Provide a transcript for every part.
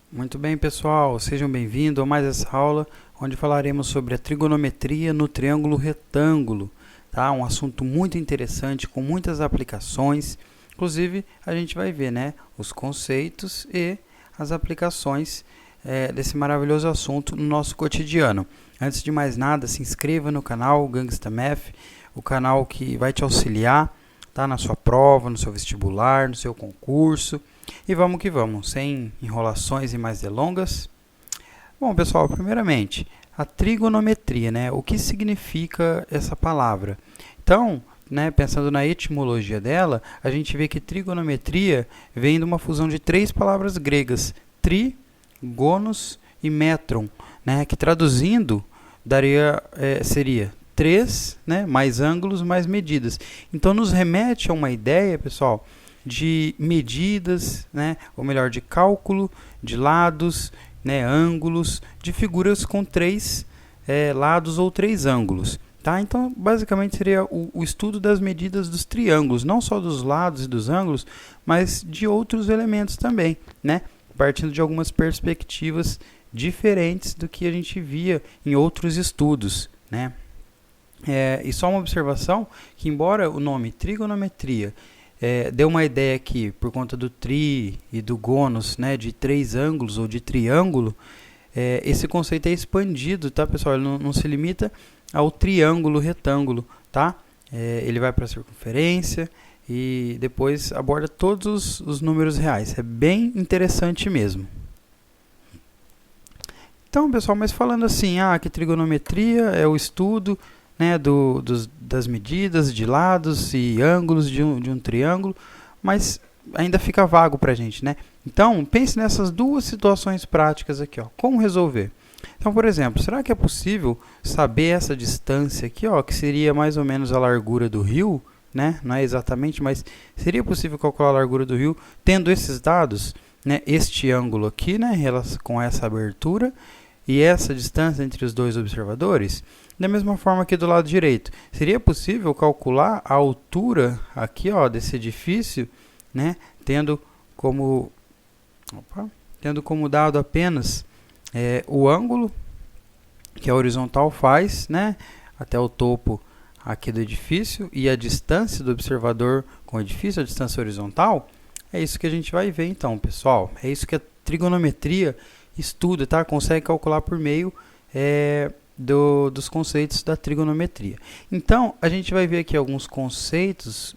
Muito bem, pessoal, sejam bem-vindos a mais essa aula, onde falaremos sobre a trigonometria no triângulo retângulo, tá? Um assunto muito interessante, com muitas aplicações. Inclusive, a gente vai ver, né, os conceitos e as aplicações desse maravilhoso assunto no nosso cotidiano. Antes de mais nada, se inscreva no canal Gangsta Math, o canal que vai te auxiliar, tá, na sua prova, no seu vestibular, no seu concurso. E vamos que vamos, sem enrolações e mais delongas. Bom, pessoal, primeiramente, a trigonometria, né? O que significa essa palavra? Então, né, pensando na etimologia dela, a gente vê que trigonometria vem de uma fusão de três palavras gregas, tri, gonos e metron, né, que traduzindo seria três, né, mais ângulos mais medidas. Então, nos remete a uma ideia, pessoal, de medidas, né, ou melhor, de cálculo de lados, né, ângulos, de figuras com três lados ou três ângulos. Tá? Então, basicamente, seria o estudo das medidas dos triângulos, não só dos lados e dos ângulos, mas de outros elementos também, né, partindo de algumas perspectivas diferentes do que a gente via em outros estudos, né. E só uma observação, que embora o nome trigonometria deu uma ideia aqui, por conta do tri e do gônus, né, de três ângulos ou de triângulo, esse conceito é expandido, tá, pessoal? Ele não se limita ao triângulo retângulo, tá? Ele vai para a circunferência e depois aborda todos os números reais. É bem interessante mesmo. Então, pessoal, mas falando assim, que trigonometria é o estudo, né, das medidas de lados e ângulos de um triângulo, mas ainda fica vago para a gente, né? Então, pense nessas duas situações práticas aqui, ó. Como resolver? Então, por exemplo, será que é possível saber essa distância aqui, ó, que seria mais ou menos a largura do rio, né? Não é exatamente, mas seria possível calcular a largura do rio tendo esses dados, né? Este ângulo aqui, né, com essa abertura e essa distância entre os dois observadores? Da mesma forma que do lado direito, seria possível calcular a altura aqui, ó, desse edifício, né, tendo como dado apenas o ângulo que a horizontal faz, né, até o topo aqui do edifício e a distância do observador com o edifício, a distância horizontal? É isso que a gente vai ver então, pessoal. É isso que a trigonometria estuda, tá? Consegue calcular por meio dos conceitos da trigonometria. Então, a gente vai ver aqui alguns conceitos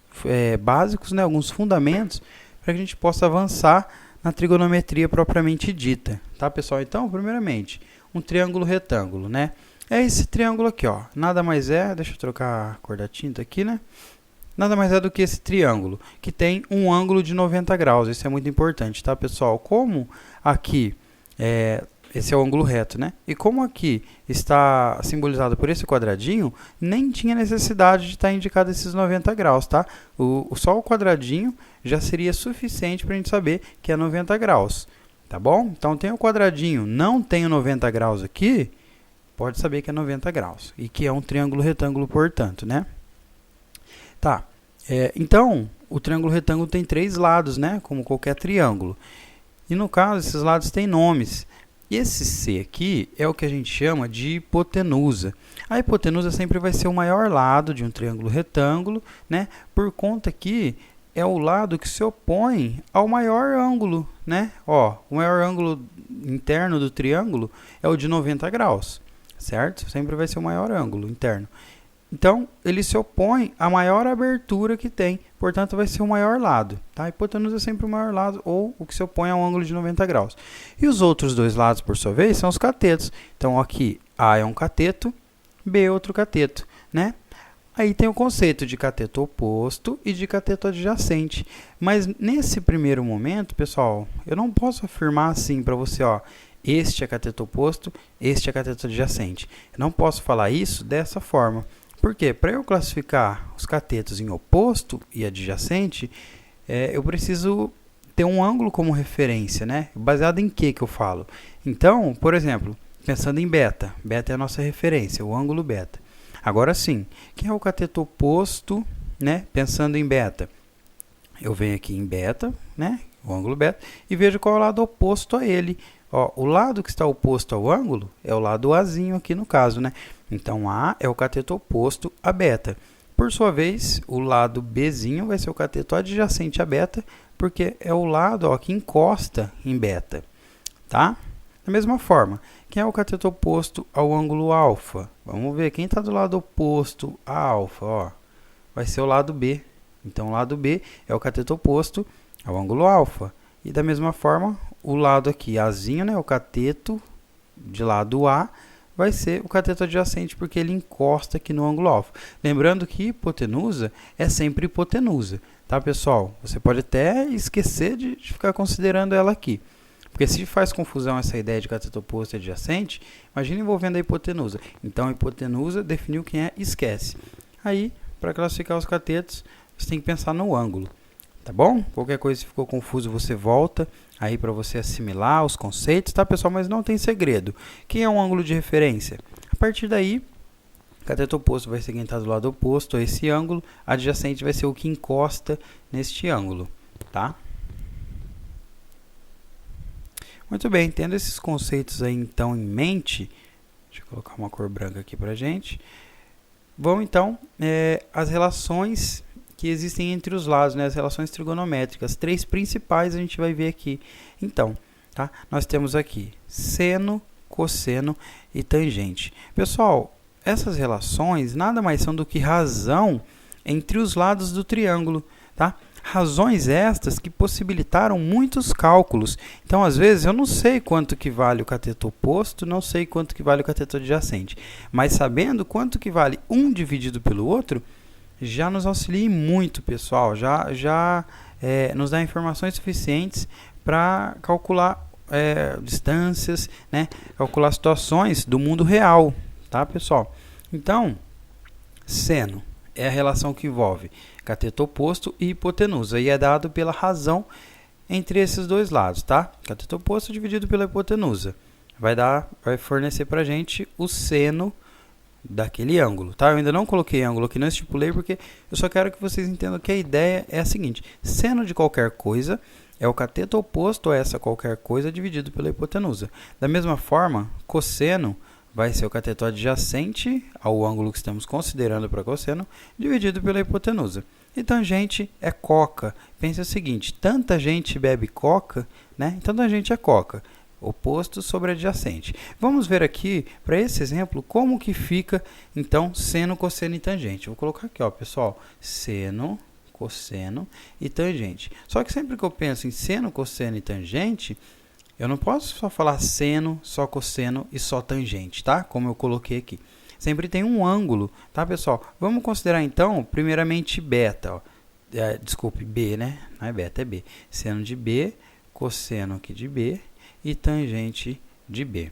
básicos, né, alguns fundamentos, para que a gente possa avançar na trigonometria propriamente dita. Tá, pessoal? Então, primeiramente, um triângulo retângulo, né? É esse triângulo aqui, ó. Nada mais é, deixa eu trocar a cor da tinta aqui, né? Nada mais é do que esse triângulo, que tem um ângulo de 90 graus. Isso é muito importante, tá, pessoal? Como aqui esse é o ângulo reto, né? E como aqui está simbolizado por esse quadradinho, nem tinha necessidade de estar indicado esses 90 graus, tá? Só o quadradinho já seria suficiente para a gente saber que é 90 graus, tá bom? Então, tem o quadradinho, não tem o 90 graus aqui, pode saber que é 90 graus. E que é um triângulo retângulo, portanto, né? Tá. Então, o triângulo retângulo tem três lados, né? Como qualquer triângulo. E, no caso, esses lados têm nomes. E esse C aqui é o que a gente chama de hipotenusa. A hipotenusa sempre vai ser o maior lado de um triângulo retângulo, né? Por conta que é o lado que se opõe ao maior ângulo, né? Ó, o maior ângulo interno do triângulo é o de 90 graus, certo? Sempre vai ser o maior ângulo interno. Então, ele se opõe à maior abertura que tem, portanto, vai ser o maior lado. Tá? A hipotenusa é sempre o maior lado, ou o que se opõe ao ângulo de 90 graus. E os outros dois lados, por sua vez, são os catetos. Então, aqui, A é um cateto, B é outro cateto, né? Aí tem o conceito de cateto oposto e de cateto adjacente. Mas, nesse primeiro momento, pessoal, eu não posso afirmar assim para você, ó, este é cateto oposto, este é cateto adjacente. Eu não posso falar isso dessa forma. Por quê? Para eu classificar os catetos em oposto e adjacente, eu preciso ter um ângulo como referência, né? Baseado em que eu falo? Então, por exemplo, pensando em beta. Beta é a nossa referência, o ângulo beta. Agora sim, quem é o cateto oposto, né? Pensando em beta? Eu venho aqui em beta, né? O ângulo beta, e vejo qual é o lado oposto a ele. Ó, o lado que está oposto ao ângulo é o lado Azinho aqui no caso, né? Então, A é o cateto oposto a beta. Por sua vez, o lado Bzinho vai ser o cateto adjacente a beta, porque é o lado, ó, que encosta em beta, tá? Da mesma forma, quem é o cateto oposto ao ângulo alfa? Vamos ver quem está do lado oposto a alfa, ó. Vai ser o lado B. Então, o lado B é o cateto oposto ao ângulo alfa. E da mesma forma, o lado aqui, Azinho, né, o cateto de lado A, vai ser o cateto adjacente, porque ele encosta aqui no ângulo alfa. Lembrando que hipotenusa é sempre hipotenusa, tá, pessoal? Você pode até esquecer de ficar considerando ela aqui. Porque se faz confusão essa ideia de cateto oposto e adjacente, imagina envolvendo a hipotenusa. Então, a hipotenusa definiu quem é, esquece. Aí, para classificar os catetos, você tem que pensar no ângulo. Tá bom? Qualquer coisa, se ficou confuso, você volta aí para você assimilar os conceitos, tá, pessoal? Mas não tem segredo. Quem é um ângulo de referência? A partir daí, cateto oposto vai ser quem está do lado oposto a esse ângulo, adjacente vai ser o que encosta neste ângulo, tá? Muito bem, tendo esses conceitos aí então em mente, deixa eu colocar uma cor branca aqui pra gente. Vamos então as relações que existem entre os lados, né, as relações trigonométricas. 3 principais a gente vai ver aqui. Então, tá? Nós temos aqui seno, cosseno e tangente. Pessoal, essas relações nada mais são do que razão entre os lados do triângulo, tá? Razões estas que possibilitaram muitos cálculos. Então, às vezes, eu não sei quanto que vale o cateto oposto, não sei quanto que vale o cateto adjacente. Mas sabendo quanto que vale um dividido pelo outro, já nos auxilia muito, pessoal. Já nos dá informações suficientes para calcular distâncias, né? Calcular situações do mundo real, tá, pessoal? Então, seno é a relação que envolve cateto oposto e hipotenusa, e é dado pela razão entre esses dois lados, tá? Cateto oposto dividido pela hipotenusa vai fornecer para a gente o seno daquele ângulo, tá? Eu ainda não coloquei ângulo aqui, não estipulei, porque eu só quero que vocês entendam que a ideia é a seguinte: seno de qualquer coisa é o cateto oposto a essa qualquer coisa dividido pela hipotenusa. Da mesma forma, cosseno vai ser o cateto adjacente ao ângulo que estamos considerando para cosseno, dividido pela hipotenusa. E tangente é coca. Pense o seguinte: tanta gente bebe coca, né? Então tangente é coca. Oposto sobre adjacente. Vamos ver aqui, para esse exemplo, como que fica, então, seno, cosseno e tangente. Vou colocar aqui, ó, pessoal, seno, cosseno e tangente. Só que sempre que eu penso em seno, cosseno e tangente, eu não posso só falar seno, só cosseno e só tangente, tá? Como eu coloquei aqui. Sempre tem um ângulo, tá, pessoal? Vamos considerar, então, primeiramente, beta, ó. Desculpe, B, né? Não é beta, é B. Seno de B, cosseno aqui de B, e tangente de B.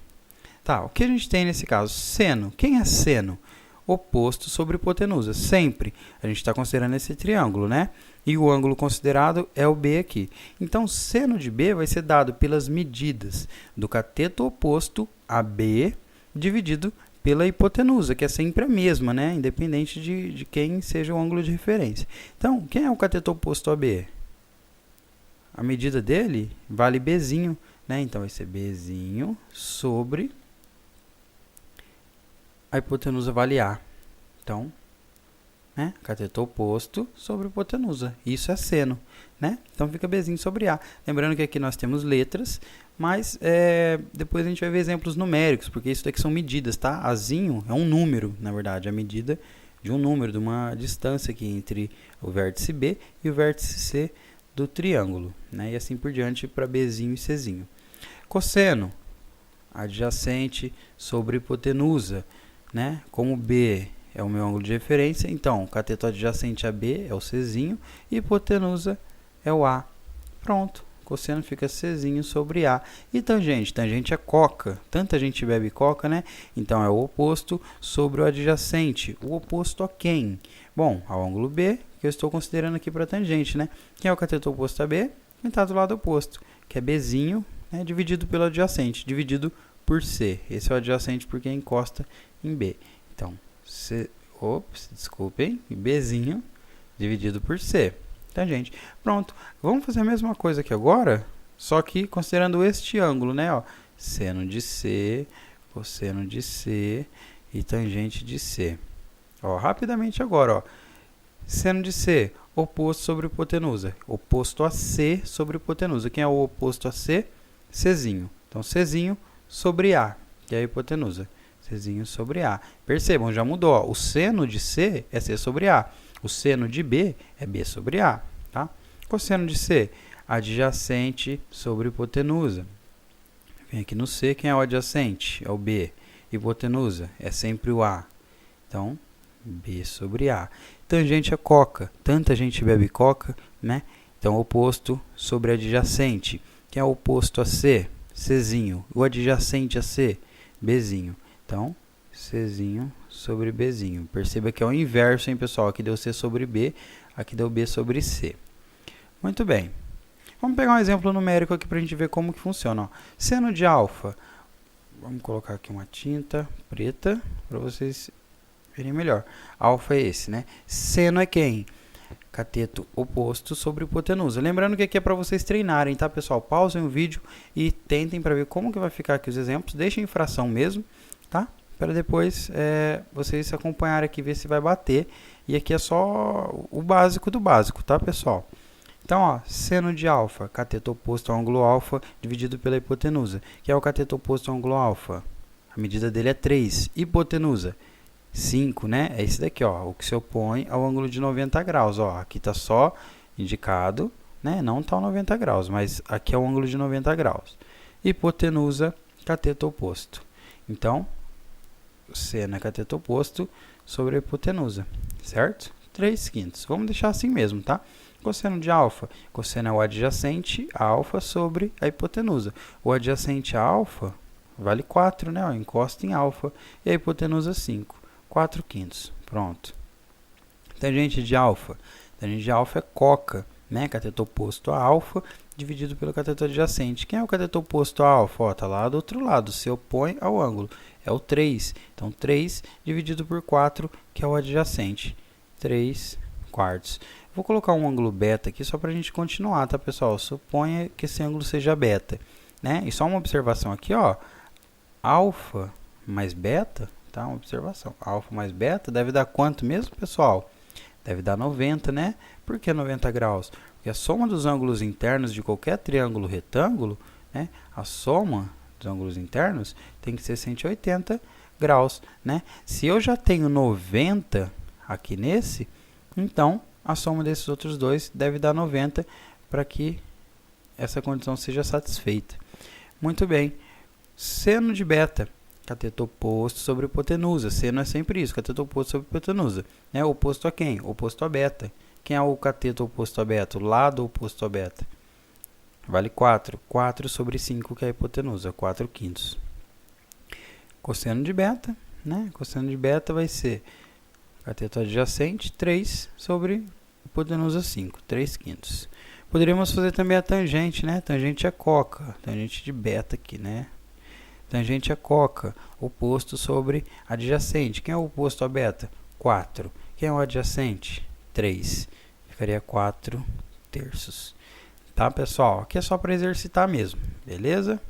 Tá, o que a gente tem nesse caso? Seno. Quem é seno? Oposto sobre hipotenusa. Sempre. A gente está considerando esse triângulo, né? E o ângulo considerado é o B aqui. Então, seno de B vai ser dado pelas medidas do cateto oposto a B dividido pela hipotenusa, que é sempre a mesma, né? Independente de quem seja o ângulo de referência. Então, quem é o cateto oposto a B? A medida dele vale Bzinho, né? Então, vai ser Bzinho sobre a hipotenusa vale A. Então, né? Cateto oposto sobre hipotenusa. Isso é seno, né? Então, fica Bzinho sobre A. Lembrando que aqui nós temos letras, mas depois a gente vai ver exemplos numéricos, porque isso daqui são medidas, tá? Azinho é um número, na verdade, a medida de um número, de uma distância aqui entre o vértice B e o vértice C do triângulo, né? E assim por diante para Bzinho e Czinho. Cosseno, adjacente sobre hipotenusa, né? Como B é o meu ângulo de referência, então cateto adjacente a B é o Czinho e hipotenusa é o A. Pronto, cosseno fica Czinho sobre A. E tangente? Tangente é coca. Tanta gente bebe coca, né? Então é o oposto sobre o adjacente. O oposto a quem? Bom, ao ângulo B, que eu estou considerando aqui para tangente, né? Quem é o cateto oposto a B? Quem está do lado oposto, que é Bzinho, né, dividido pelo adjacente, dividido por C. Esse é o adjacente porque encosta em B. Então, desculpem, Bzinho dividido por C. Tangente. Pronto. Vamos fazer a mesma coisa aqui agora, só que considerando este ângulo, né? Ó, seno de C, cosseno de C e tangente de C. Ó, rapidamente agora, ó. Seno de C, oposto sobre hipotenusa. Oposto a C sobre hipotenusa. Quem é o oposto a C? Czinho. Então, Czinho sobre A, que é a hipotenusa. Czinho sobre A. Percebam, já mudou. Ó. O seno de C é C sobre A. O seno de B é B sobre A. Tá? Cosseno de C, adjacente sobre hipotenusa. Vem aqui no C, quem é o adjacente? É o B. Hipotenusa é sempre o A. Então, B sobre A. Tangente a coca. Tanta gente bebe coca, né? Então, oposto sobre adjacente. Quem é o oposto a C? Czinho. O adjacente a C? Bzinho. Então, Czinho sobre Bzinho. Perceba que é o inverso, hein, pessoal? Aqui deu C sobre B, aqui deu B sobre C. Muito bem. Vamos pegar um exemplo numérico aqui para a gente ver como que funciona. Ó. Seno de alfa. Vamos colocar aqui uma tinta preta para vocês verem melhor. Alfa é esse, né? Seno é quem? Cateto oposto sobre hipotenusa. Lembrando que aqui é para vocês treinarem, tá, pessoal? Pausem o vídeo e tentem para ver como que vai ficar aqui os exemplos. Deixem em fração mesmo, tá? Para depois vocês acompanharem aqui, ver se vai bater. E aqui é só o básico do básico, tá, pessoal? Então, ó, seno de alfa, cateto oposto ao ângulo alfa dividido pela hipotenusa. Que é o cateto oposto ao ângulo alfa? A medida dele é 3. Hipotenusa, 5, né? É esse daqui, ó, o que se opõe ao ângulo de 90 graus. Ó, aqui está só indicado, né? Não está o 90 graus, mas aqui é o ângulo de 90 graus. Hipotenusa, cateto oposto. Então, seno é cateto oposto sobre a hipotenusa, certo? 3/5. Vamos deixar assim mesmo, tá? Cosseno de alfa. Cosseno é o adjacente a alfa sobre a hipotenusa. O adjacente a alfa vale 4, né? Ó, encosta em alfa. E a hipotenusa 5. 4/5. Pronto. Tangente de alfa. Tangente de alfa é coca, né? Cateto oposto a alfa dividido pelo cateto adjacente. Quem é o cateto oposto a alfa? Ó, tá lá do outro lado. Se opõe ao ângulo. É o 3. Então, 3 dividido por 4, que é o adjacente. 3/4. Vou colocar um ângulo beta aqui só para a gente continuar, tá, pessoal? Suponha que esse ângulo seja beta, né? E só uma observação aqui, ó. Alfa mais beta, tá? Uma observação. Alfa mais beta deve dar quanto mesmo, pessoal? Deve dar 90, né? Por que 90 graus? Porque a soma dos ângulos internos de qualquer triângulo retângulo, né? A soma dos ângulos internos tem que ser 180 graus, né? Se eu já tenho 90 aqui nesse, então a soma desses outros dois deve dar 90 para que essa condição seja satisfeita. Muito bem. Seno de beta. Cateto oposto sobre hipotenusa. Seno é sempre isso, cateto oposto sobre hipotenusa. É oposto a quem? Oposto a beta. Quem é o cateto oposto a beta? O lado oposto a beta. Vale 4. 4 sobre 5, que é a hipotenusa. 4/5. Cosseno de beta, né? Cosseno de beta vai ser cateto adjacente, 3 sobre hipotenusa 5, 3/5. Poderíamos fazer também a tangente, né? Tangente é coca, tangente de beta aqui, né? Tangente é coca, oposto sobre adjacente. Quem é o oposto a beta? 4. Quem é o adjacente? 3. Ficaria 4/3. Tá, pessoal? Aqui é só para exercitar mesmo, beleza?